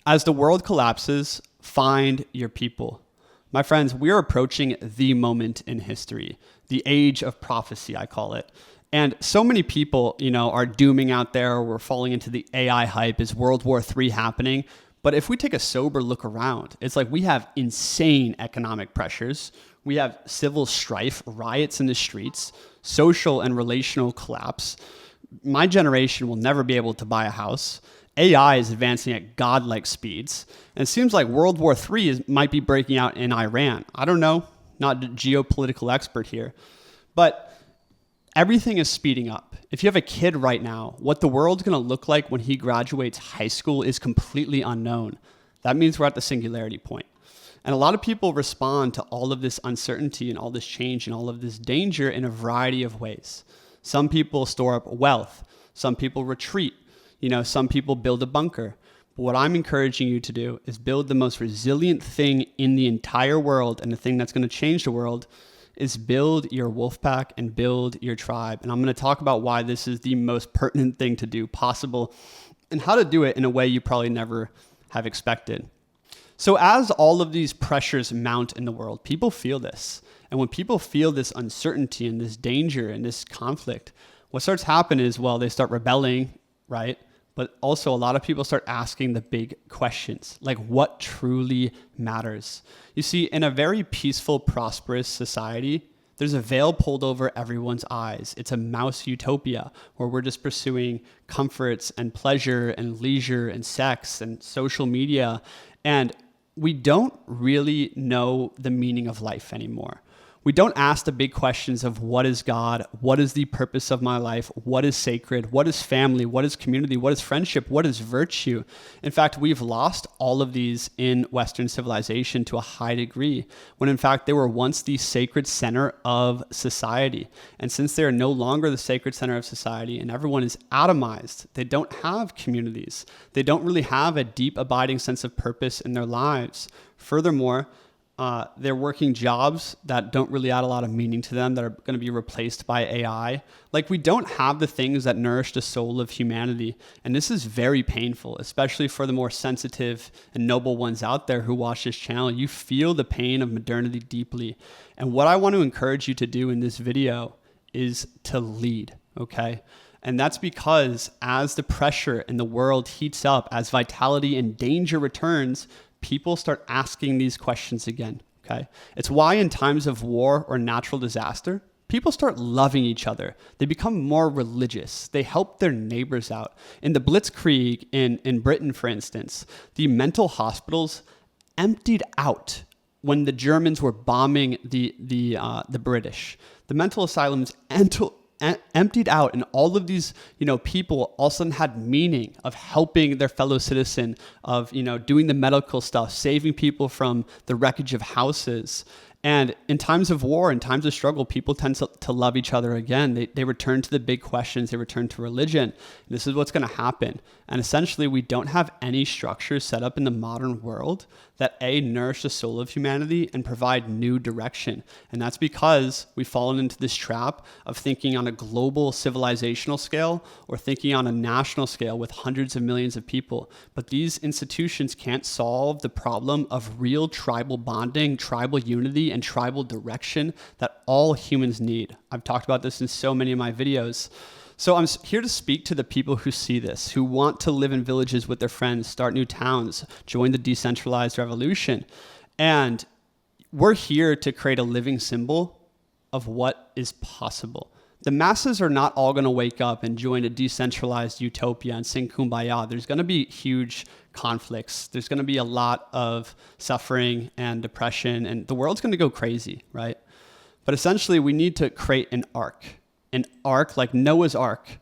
As the world collapses, find your people. My friends, we are approaching the moment in history, the age of prophecy, I call it. And so many people, are dooming out there. We're falling into the AI hype. Is World War III happening? But if we take a sober look around, it's like we have insane economic pressures. We have civil strife, riots in the streets, social and relational collapse. My generation will never be able to buy a house. AI is advancing at godlike speeds. And it seems like World War III might be breaking out in Iran. I don't know, not a geopolitical expert here. But everything is speeding up. If you have a kid right now, what the world's going to look like when he graduates high school is completely unknown. That means we're at the singularity point. And a lot of people respond to all of this uncertainty and all this change and all of this danger in a variety of ways. Some people store up wealth. Some people retreat. Some people build a bunker. But what I'm encouraging you to do is build the most resilient thing in the entire world, and the thing that's going to change the world is build your wolf pack and build your tribe. And I'm going to talk about why this is the most pertinent thing to do possible and how to do it in a way you probably never have expected. So as all of these pressures mount in the world, people feel this. And when people feel this uncertainty and this danger and this conflict, what starts happening is, they start rebelling, right? But also a lot of people start asking the big questions, like what truly matters. You see, in a very peaceful, prosperous society, there's a veil pulled over everyone's eyes. It's a mouse utopia where we're just pursuing comforts and pleasure and leisure and sex and social media. And we don't really know the meaning of life anymore. We don't ask the big questions of what is God, what is the purpose of my life, what is sacred, what is family, what is community, what is friendship, what is virtue. In fact, we've lost all of these in Western civilization to a high degree, when in fact they were once the sacred center of society. And since they are no longer the sacred center of society and everyone is atomized, they don't have communities. They don't really have a deep, abiding sense of purpose in their lives. Furthermore, they're working jobs that don't really add a lot of meaning to them, that are going to be replaced by AI. Like, we don't have the things that nourish the soul of humanity. And this is very painful, especially for the more sensitive and noble ones out there who watch this channel. You feel the pain of modernity deeply. And what I want to encourage you to do in this video is to lead, okay? And that's because as the pressure in the world heats up, as vitality and danger returns, people start asking these questions again, okay? It's why in times of war or natural disaster, people start loving each other. They become more religious. They help their neighbors out. In the Blitzkrieg in Britain, for instance, the mental hospitals emptied out when the Germans were bombing the British. The mental asylums emptied out, and all of these people all of a sudden had meaning of helping their fellow citizen, of doing the medical stuff, saving people from the wreckage of houses. And in times of war, in times of struggle, people tend to love each other again. They return to the big questions. They return to religion. This is what's going to happen. And essentially, we don't have any structures set up in the modern world that nourish the soul of humanity and provide new direction. And that's because we've fallen into this trap of thinking on a global civilizational scale or thinking on a national scale with hundreds of millions of people. But these institutions can't solve the problem of real tribal bonding, tribal unity, and tribal direction that all humans need. I've talked about this in so many of my videos. So I'm here to speak to the people who see this, who want to live in villages with their friends, start new towns, join the decentralized revolution. And we're here to create a living symbol of what is possible. The masses are not all going to wake up and join a decentralized utopia and sing Kumbaya. There's going to be huge conflicts. There's going to be a lot of suffering and depression, and the world's going to go crazy, right? But essentially, we need to create an arc like Noah's Ark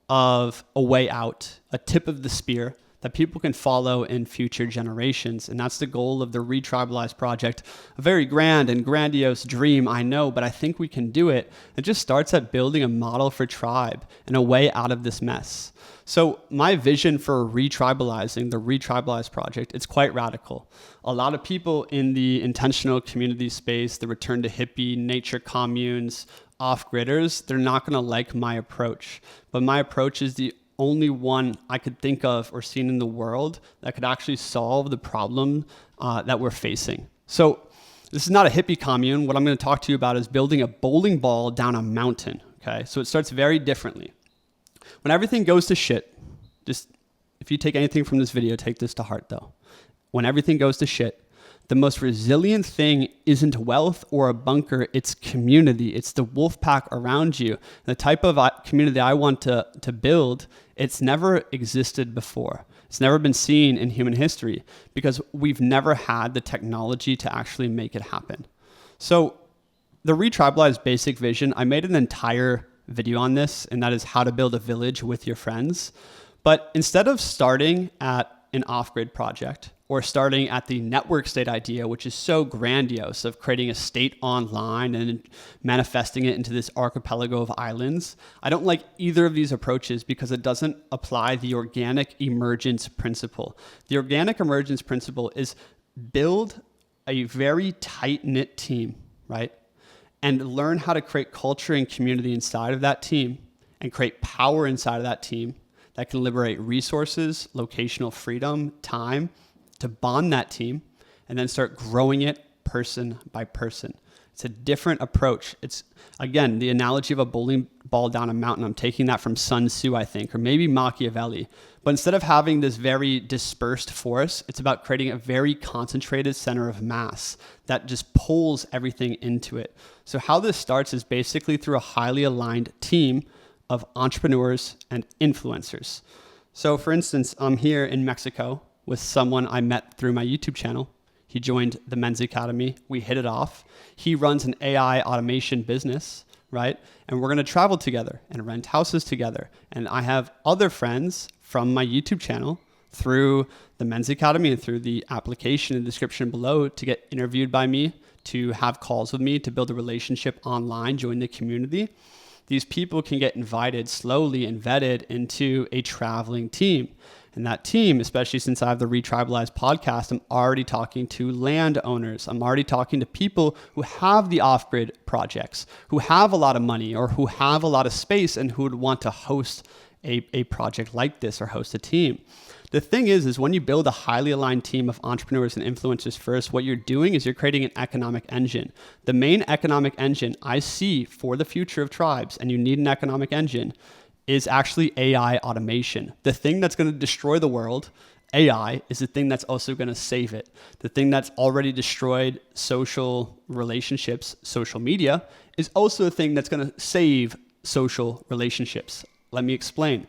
of a way out, a tip of the spear that people can follow in future generations. And that's the goal of the ReTribalize Project. A very grand and grandiose dream, I know, but I think we can do it. It just starts at building a model for tribe and a way out of this mess. So my vision for retribalizing, the ReTribalize Project, it's quite radical. A lot of people in the intentional community space, the return to hippie, nature communes, off-gridders, they're not going to like my approach. But my approach is the only one I could think of or seen in the world that could actually solve the problem that we're facing. So this is not a hippie commune. What I'm going to talk to you about is building a bowling ball down a mountain. Okay, so it starts very differently. When everything goes to shit, just if you take anything from this video, take this to heart though. When everything goes to shit, the most resilient thing isn't wealth or a bunker, it's community. It's the wolf pack around you. The type of community I want to build, it's never existed before. It's never been seen in human history because we've never had the technology to actually make it happen. So the ReTribalize basic vision, I made an entire video on this, and that is how to build a village with your friends. But instead of starting at an off-grid project or starting at the network state idea, which is so grandiose of creating a state online and manifesting it into this archipelago of islands, I don't like either of these approaches because it doesn't apply the organic emergence principle. The organic emergence principle is build a very tight-knit team, right? And learn how to create culture and community inside of that team and create power inside of that team that can liberate resources, locational freedom, time to bond that team and then start growing it person by person. It's a different approach. It's, again, the analogy of a bowling ball down a mountain. I'm taking that from Sun Tzu, I think, or maybe Machiavelli. But instead of having this very dispersed force, it's about creating a very concentrated center of mass that just pulls everything into it. So how this starts is basically through a highly aligned team of entrepreneurs and influencers. So for instance, I'm here in Mexico with someone I met through my YouTube channel. He joined the Men's Academy. We hit it off. He runs an AI automation business, right? And we're going to travel together and rent houses together. And I have other friends from my YouTube channel through the Men's Academy and through the application in the description below to get interviewed by me, to have calls with me, to build a relationship online, join the community. These people can get invited slowly and vetted into a traveling team. And that team, especially since I have the ReTribalize podcast, I'm already talking to landowners. I'm already talking to people who have the off-grid projects, who have a lot of money or who have a lot of space and who would want to host a project like this or host a team. The thing is when you build a highly aligned team of entrepreneurs and influencers first, what you're doing is you're creating an economic engine. The main economic engine I see for the future of tribes, and you need an economic engine, is actually AI automation. The thing that's going to destroy the world, AI, is the thing that's also going to save it. The thing that's already destroyed social relationships, social media, is also the thing that's going to save social relationships. Let me explain.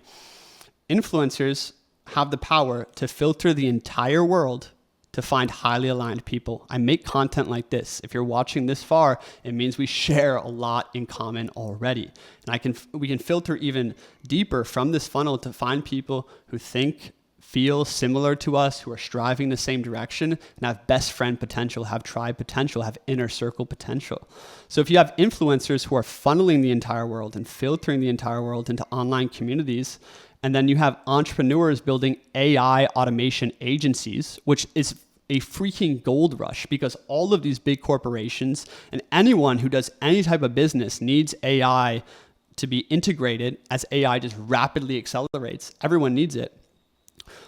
Influencers have the power to filter the entire world to find highly aligned people. I make content like this. If you're watching this far, it means we share a lot in common already. And we can filter even deeper from this funnel to find people who think, feel similar to us, who are striving the same direction and have best friend potential, have tribe potential, have inner circle potential. So if you have influencers who are funneling the entire world and filtering the entire world into online communities, and then you have entrepreneurs building AI automation agencies, which is a freaking gold rush because all of these big corporations and anyone who does any type of business needs AI to be integrated as AI just rapidly accelerates. Everyone needs it.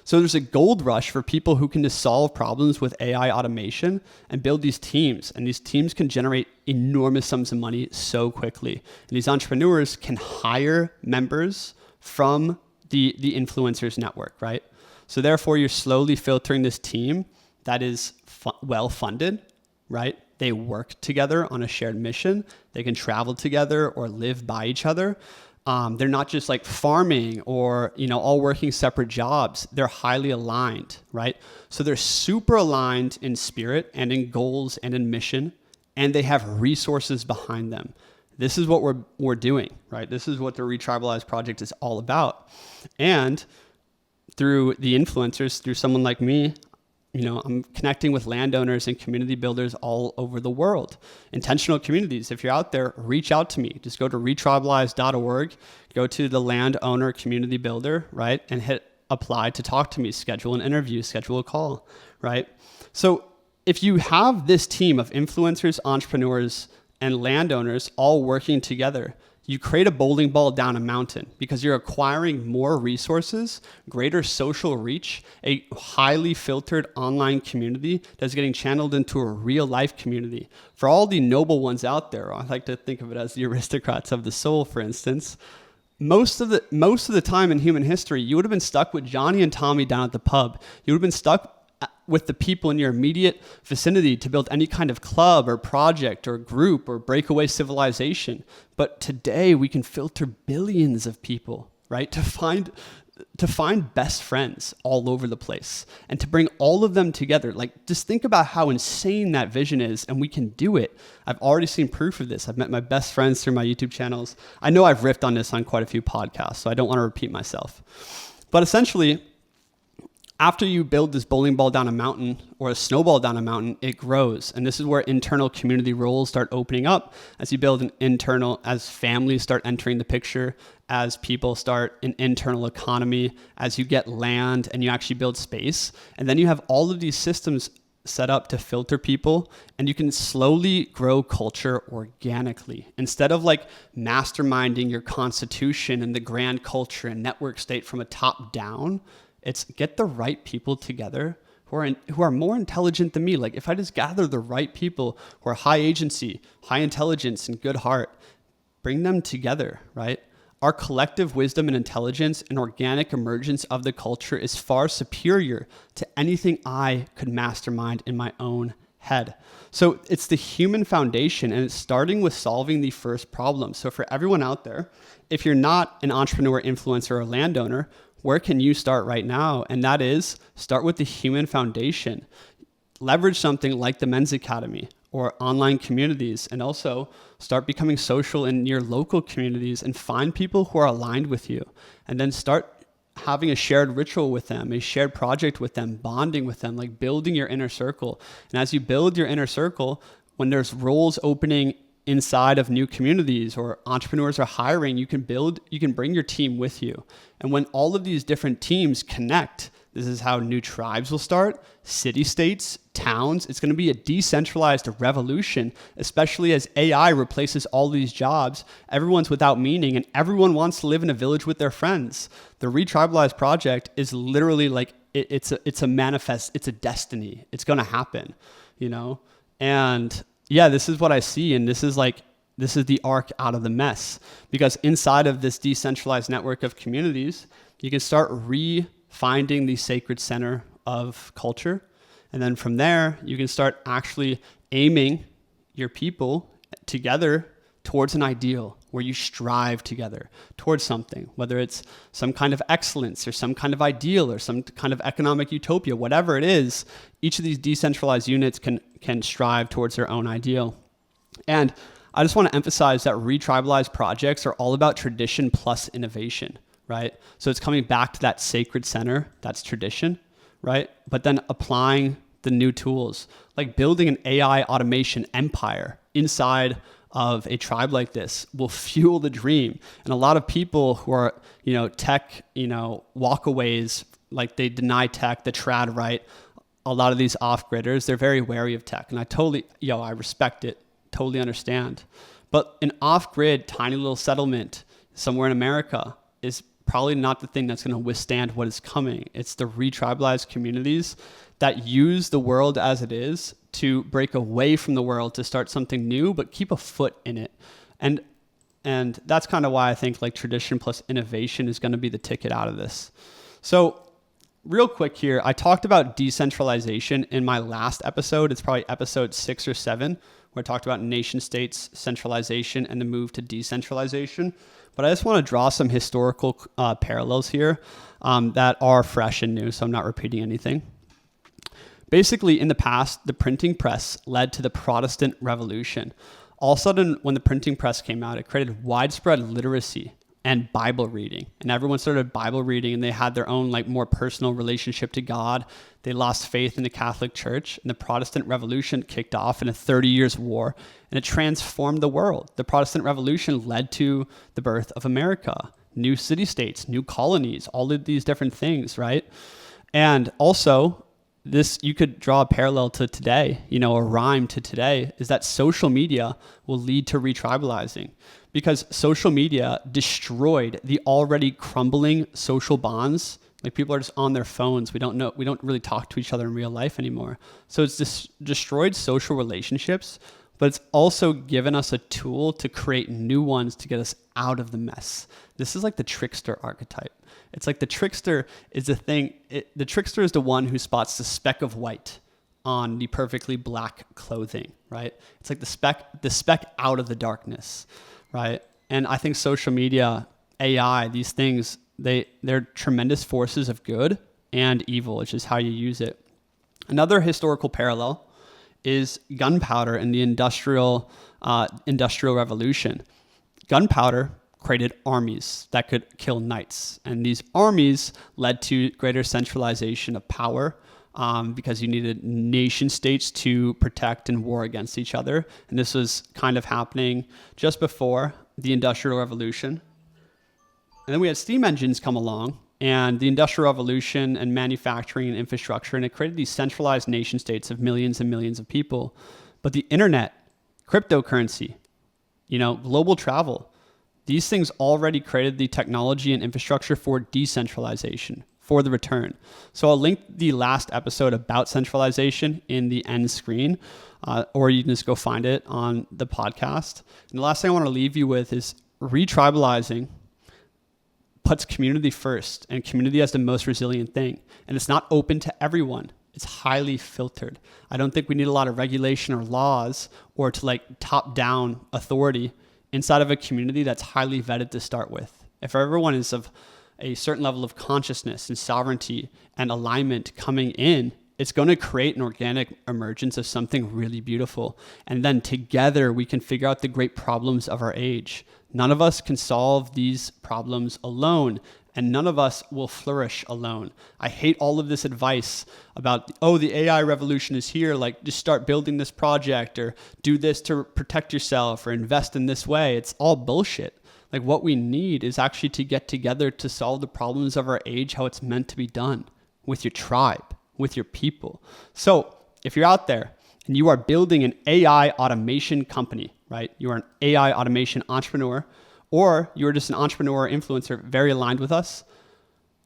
So there's a gold rush for people who can just solve problems with AI automation and build these teams. And these teams can generate enormous sums of money so quickly. And these entrepreneurs can hire members from the influencers network, right? So therefore, you're slowly filtering this team that is well-funded, right? They work together on a shared mission. They can travel together or live by each other. They're not just like farming or, all working separate jobs. They're highly aligned, right? So they're super aligned in spirit and in goals and in mission, and they have resources behind them. This is what we're doing, right? This is what the ReTribalize Project is all about. And through the influencers, through someone like me, I'm connecting with landowners and community builders all over the world. Intentional communities. If you're out there, reach out to me. Just go to retribalize.org, go to the landowner community builder, right? And hit apply to talk to me, schedule an interview, schedule a call, right? So if you have this team of influencers, entrepreneurs, and landowners all working together, You create a bowling ball down a mountain because you're acquiring more resources, greater social reach, a highly filtered online community that's getting channeled into a real life community. For all the noble ones out there, I like to think of it as the aristocrats of the soul, for instance. Most of the time in human history, you would have been stuck with Johnny and Tommy down at the pub. You would have been stuck with the people in your immediate vicinity to build any kind of club or project or group or breakaway civilization. But today we can filter billions of people, right? To find best friends all over the place and to bring all of them together. Like, just think about how insane that vision is, and we can do it. I've already seen proof of this. I've met my best friends through my YouTube channels. I know I've riffed on this on quite a few podcasts, so I don't want to repeat myself. But essentially, after you build this bowling ball down a mountain or a snowball down a mountain, it grows. And this is where internal community roles start opening up as you build as families start entering the picture, as people start an internal economy, as you get land and you actually build space. And then you have all of these systems set up to filter people, and you can slowly grow culture organically. Instead of like masterminding your constitution and the grand culture and network state from a top down, it's get the right people together who are more intelligent than me. Like, if I just gather the right people who are high agency, high intelligence, and good heart, bring them together, right? Our collective wisdom and intelligence and organic emergence of the culture is far superior to anything I could mastermind in my own head. So it's the human foundation, and it's starting with solving the first problem. So for everyone out there, if you're not an entrepreneur, influencer, or landowner, where can you start right now? And that is start with the human foundation. Leverage something like the Men's Academy or online communities, and also start becoming social in your local communities and find people who are aligned with you. And then start having a shared ritual with them, a shared project with them, bonding with them, like building your inner circle. And as you build your inner circle, when there's roles opening inside of new communities or entrepreneurs are hiring, you can bring your team with you. And when all of these different teams connect, this is how new tribes will start, city-states, towns. It's going to be a decentralized revolution, especially as AI replaces all these jobs. Everyone's without meaning, and everyone wants to live in a village with their friends. The ReTribalize Project is literally like, it's a manifest, it's a destiny. It's going to happen, you know? And yeah, this is what I see. And this is the arc out of the mess, because inside of this decentralized network of communities, you can start finding the sacred center of culture. And then from there, you can start actually aiming your people together towards an ideal where you strive together towards something, whether it's some kind of excellence or some kind of ideal or some kind of economic utopia, whatever it is. Each of these decentralized units can strive towards their own ideal. And I just want to emphasize that ReTribalize projects are all about tradition plus innovation, right? So it's coming back to that sacred center, that's tradition, right? But then applying the new tools, like building an AI automation empire inside of a tribe like this will fuel the dream. And a lot of people who are, tech, walkaways, like they deny tech, the trad right, a lot of these off-gridders, they're very wary of tech. And I respect it, totally understand. But an off-grid, tiny little settlement somewhere in America is probably not the thing that's going to withstand what is coming. It's the retribalized communities that use the world as it is to break away from the world to start something new, but keep a foot in it. And that's kind of why I think like tradition plus innovation is going to be the ticket out of this. So real quick here, I talked about decentralization in my last episode. It's probably episode 6 or 7, where I talked about nation states, centralization, and the move to decentralization. But I just want to draw some historical parallels here that are fresh and new, so I'm not repeating anything. Basically, in the past, the printing press led to the Protestant Revolution. All of a sudden, when the printing press came out, it created widespread literacy and Bible reading. And everyone started Bible reading, and they had their own like more personal relationship to God. They lost faith in the Catholic Church, and the Protestant Revolution kicked off in a 30 years war, and it transformed the world. The Protestant Revolution led to the birth of America, new city-states, new colonies, all of these different things, right? And also, this, you could draw a parallel to today, a rhyme to today, is that social media will lead to retribalizing, because social media destroyed the already crumbling social bonds. Like, people are just on their phones. We don't really talk to each other in real life anymore. So it's destroyed social relationships, but it's also given us a tool to create new ones to get us out of the mess. This is like the trickster archetype. It's like the trickster is the thing. The trickster is the one who spots the speck of white on the perfectly black clothing, right? It's like the speck out of the darkness, right? And I think social media, AI, these things, they're tremendous forces of good and evil. It's just how you use it. Another historical parallel is gunpowder and the industrial revolution. Gunpowder created armies that could kill knights, and these armies led to greater centralization of power, because you needed nation states to protect and war against each other. And this was kind of happening just before the Industrial Revolution. And then we had steam engines come along, and the Industrial Revolution and manufacturing and infrastructure, and it created these centralized nation states of millions and millions of people. But the internet, cryptocurrency, global travel, these things already created the technology and infrastructure for decentralization, for the return. So I'll link the last episode about centralization in the end screen, or you can just go find it on the podcast. And the last thing I want to leave you with is retribalizing puts community first, and community as the most resilient thing. And it's not open to everyone. It's highly filtered. I don't think we need a lot of regulation or laws or to top-down authority inside of a community that's highly vetted to start with. If everyone is of a certain level of consciousness and sovereignty and alignment coming in, it's going to create an organic emergence of something really beautiful. And then together we can figure out the great problems of our age. None of us can solve these problems alone, and none of us will flourish alone. I hate all of this advice about, the AI revolution is here, just start building this project or do this to protect yourself or invest in this way. It's all bullshit. What we need is actually to get together to solve the problems of our age how it's meant to be done, with your tribe, with your people. So if you're out there and you are building an AI automation company, right? You are an AI automation entrepreneur, or you're just an entrepreneur or influencer very aligned with us,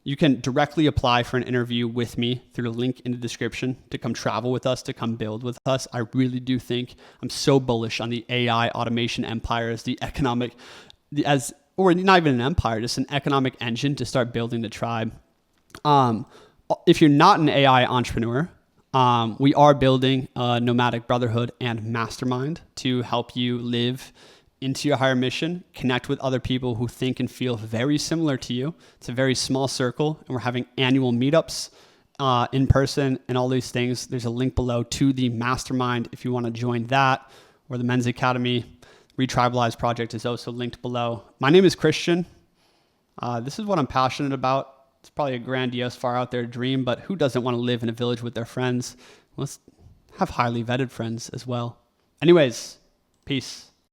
you can directly apply for an interview with me through the link in the description to come travel with us, to come build with us. I really do think I'm so bullish on the AI automation empire as or not even an empire, just an economic engine to start building the tribe. If you're not an AI entrepreneur, we are building a nomadic brotherhood and mastermind to help you live into your higher mission, connect with other people who think and feel very similar to you. It's a very small circle, and we're having annual meetups in person and all these things. There's a link below to the mastermind if you want to join that, or the Men's Academy. ReTribalize Project is also linked below. My name is Christian. This is what I'm passionate about. It's probably a grandiose, far out there dream, but who doesn't want to live in a village with their friends? Let's have highly vetted friends as well. Anyways, peace.